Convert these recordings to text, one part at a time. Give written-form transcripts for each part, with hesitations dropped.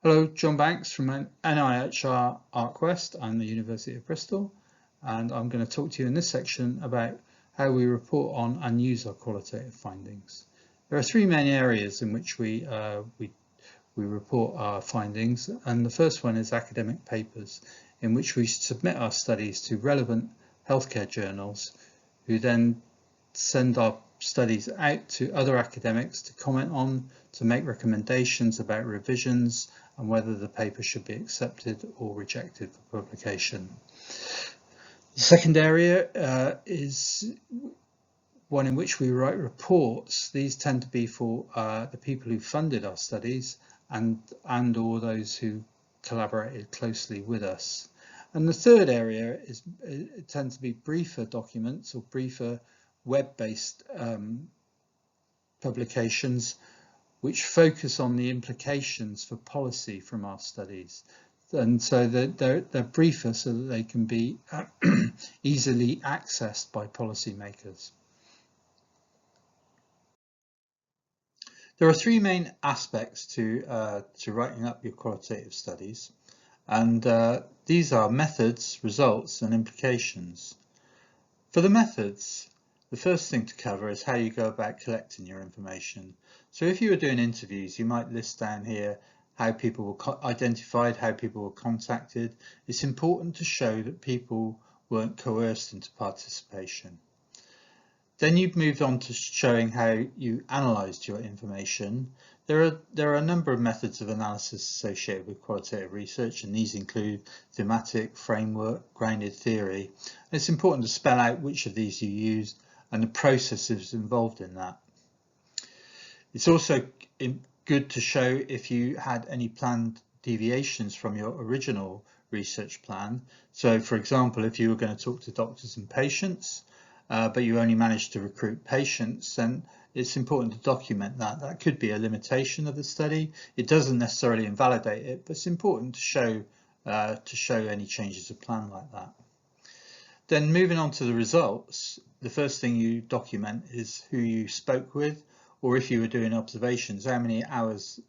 Hello, Jon Banks from NIHR ArcWest and the University of Bristol, and I'm going to talk to you in this section about how we report on and use our qualitative findings. There are three main areas in which we report our findings, and the first one is academic papers, in which we submit our studies to relevant healthcare journals, who then send our studies out to other academics to comment on, to make recommendations about revisions and whether the paper should be accepted or rejected for publication. The second area is one in which we write reports. These tend to be for the people who funded our studies and or those who collaborated closely with us. And the third area it tends to be briefer documents or briefer web-based publications which focus on the implications for policy from our studies. And so they're briefer so that they can be easily accessed by policymakers. There are three main aspects to writing up your qualitative studies, and these are methods, results, and implications. For the methods, the first thing to cover is how you go about collecting your information. So if you were doing interviews, you might list down here how people were identified, how people were contacted. It's important to show that people weren't coerced into participation. Then you've moved on to showing how you analysed your information. There are a number of methods of analysis associated with qualitative research, and these include thematic, framework, grounded theory. And it's important to spell out which of these you use and the processes involved in that. It's also good to show if you had any planned deviations from your original research plan. So for example, if you were going to talk to doctors and patients, but you only managed to recruit patients, then it's important to document that. That could be a limitation of the study. It doesn't necessarily invalidate it, but it's important to show any changes of plan like that. Then moving on to the results, the first thing you document is who you spoke with, or if you were doing observations, how many hours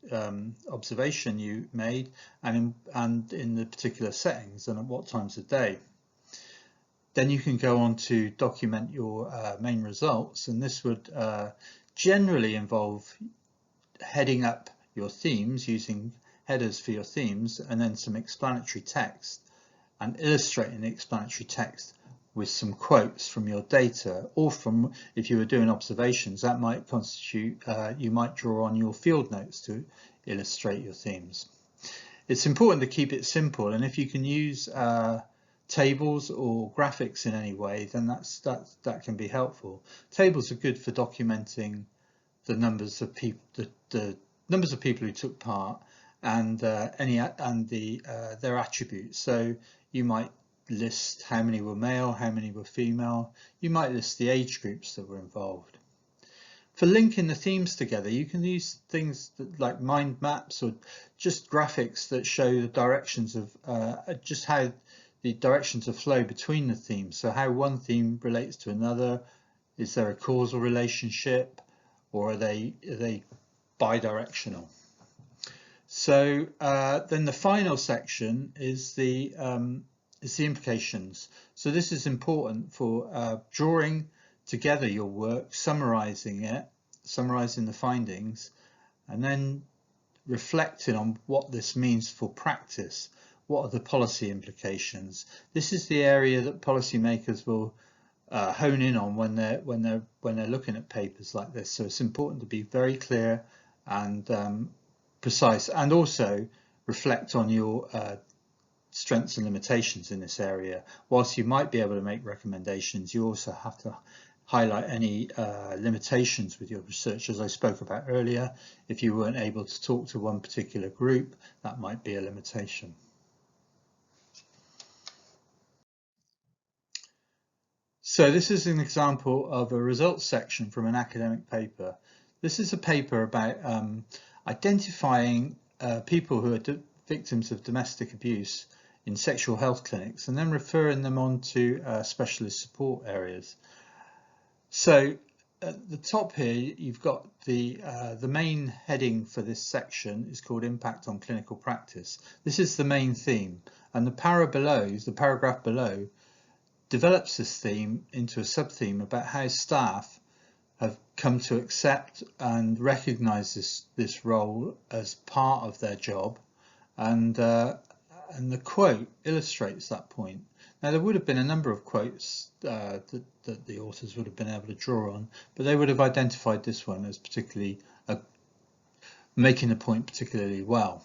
observation you made, and in the particular settings and at what times of day. Then you can go on to document your main results, and this would generally involve heading up your themes, using headers for your themes, and then some explanatory text, and illustrating the explanatory text with some quotes from your data, or from, if you were doing observations, that might constitute, you might draw on your field notes to illustrate your themes. It's important to keep it simple, and if you can use tables or graphics in any way, then that can be helpful. Tables are good for documenting the numbers of people, the numbers of people who took part, and their attributes. So you might list how many were male, how many were female. You might list the age groups that were involved. For linking the themes together, you can use things like mind maps or just graphics that show the directions of just how the directions of flow between the themes. So how one theme relates to another. Is there a causal relationship, or are they bidirectional? So then the final section is the implications. So this is important for drawing together your work, summarising the findings, and then reflecting on what this means for practice. What are the policy implications? This is the area that policymakers will hone in on when they're looking at papers like this. So it's important to be very clear and precise, and also reflect on your strengths and limitations in this area. Whilst you might be able to make recommendations, you also have to highlight any limitations with your research. As I spoke about earlier, if you weren't able to talk to one particular group, that might be a limitation. So this is an example of a results section from an academic paper. This is a paper about identifying people who are victims of domestic abuse in sexual health clinics, and then referring them on to specialist support areas. So at the top here, you've got the main heading for this section is called Impact on Clinical Practice. This is the main theme, and the paragraph below, develops this theme into a sub-theme about how staff have come to accept and recognise this role as part of their job, and the quote illustrates that point. Now, there would have been a number of quotes that the authors would have been able to draw on, but they would have identified this one as particularly making the point particularly well.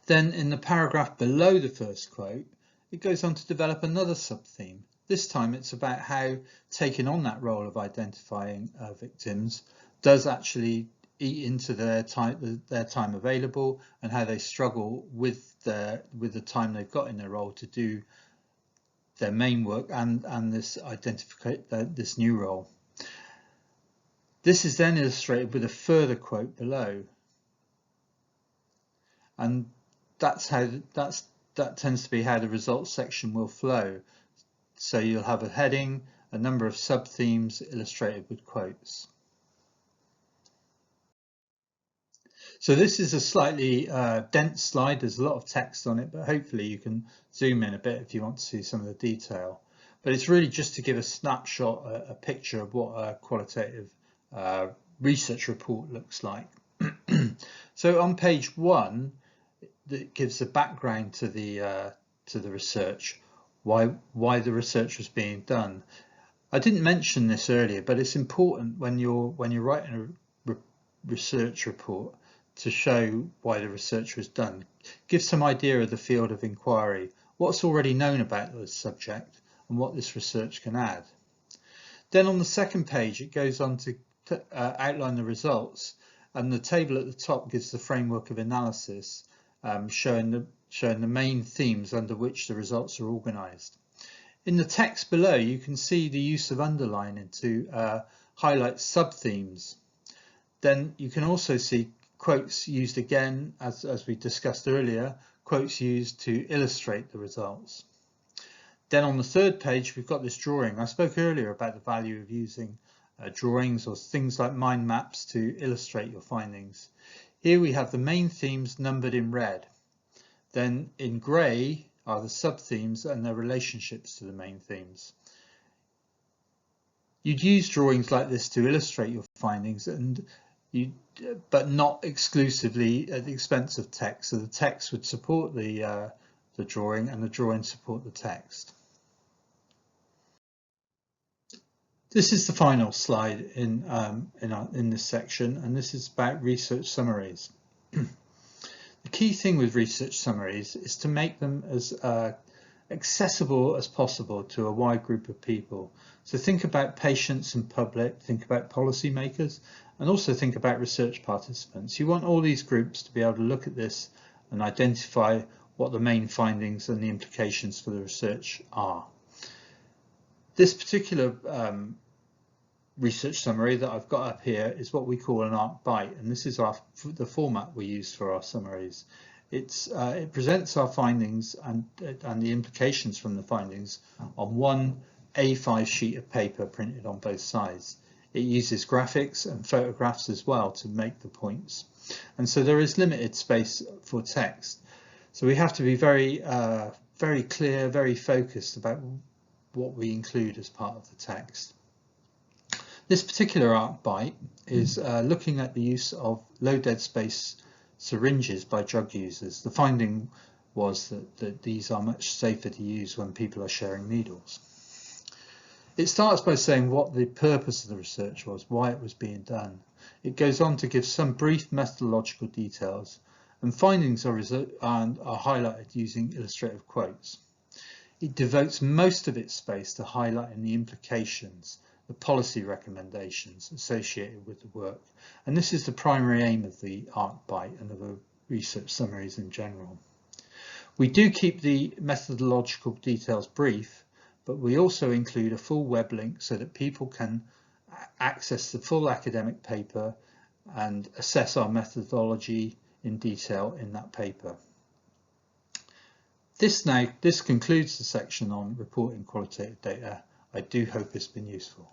Then in the paragraph below the first quote, it goes on to develop another sub-theme. This time it's about how taking on that role of identifying victims does actually eat into their time available, and how they struggle with the time they've got in their role to do their main work and this new role. This is then illustrated with a further quote below, and that tends to be how the results section will flow. So you'll have a heading, a number of sub-themes illustrated with quotes. So this is a slightly dense slide. There's a lot of text on it, but hopefully you can zoom in a bit if you want to see some of the detail. But it's really just to give a snapshot, a picture of what a qualitative research report looks like. So on page 1, it gives a background to the research, why the research was being done. I didn't mention this earlier, but it's important when you're writing a research report to show why the research was done. Give some idea of the field of inquiry, what's already known about the subject, and what this research can add. Then on the second page, it goes on to outline the results, and the table at the top gives the framework of analysis, showing the main themes under which the results are organised. In the text below, you can see the use of underlining to highlight sub-themes. Then you can also see quotes used again, as we discussed earlier, quotes used to illustrate the results. Then on the third page, we've got this drawing. I spoke earlier about the value of using drawings or things like mind maps to illustrate your findings. Here we have the main themes numbered in red. Then in grey are the sub-themes and their relationships to the main themes. You'd use drawings like this to illustrate your findings, but not exclusively at the expense of text. So the text would support the drawing, and the drawing support the text. This is the final slide in this section, and this is about research summaries. The key thing with research summaries is to make them as accessible as possible to a wide group of people. So think about patients and public, think about policymakers, and also think about research participants. You want all these groups to be able to look at this and identify what the main findings and the implications for the research are. This particular research summary that I've got up here is what we call an ARC bite, and this is the format we use for our summaries. It presents our findings and the implications from the findings on one A5 sheet of paper printed on both sides. It uses graphics and photographs as well to make the points, and so there is limited space for text. So we have to be very clear, very focused about what we include as part of the text. This particular ARC bite is looking at the use of low dead space syringes by drug users. The finding was that these are much safer to use when people are sharing needles. It starts by saying what the purpose of the research was, why it was being done. It goes on to give some brief methodological details, and findings are highlighted using illustrative quotes. It devotes most of its space to highlighting the implications, the policy recommendations associated with the work, and this is the primary aim of the ARC bite and of the research summaries in general. We do keep the methodological details brief, but we also include a full web link so that people can access the full academic paper and assess our methodology in detail in that paper. This concludes the section on reporting qualitative data. I do hope it's been useful.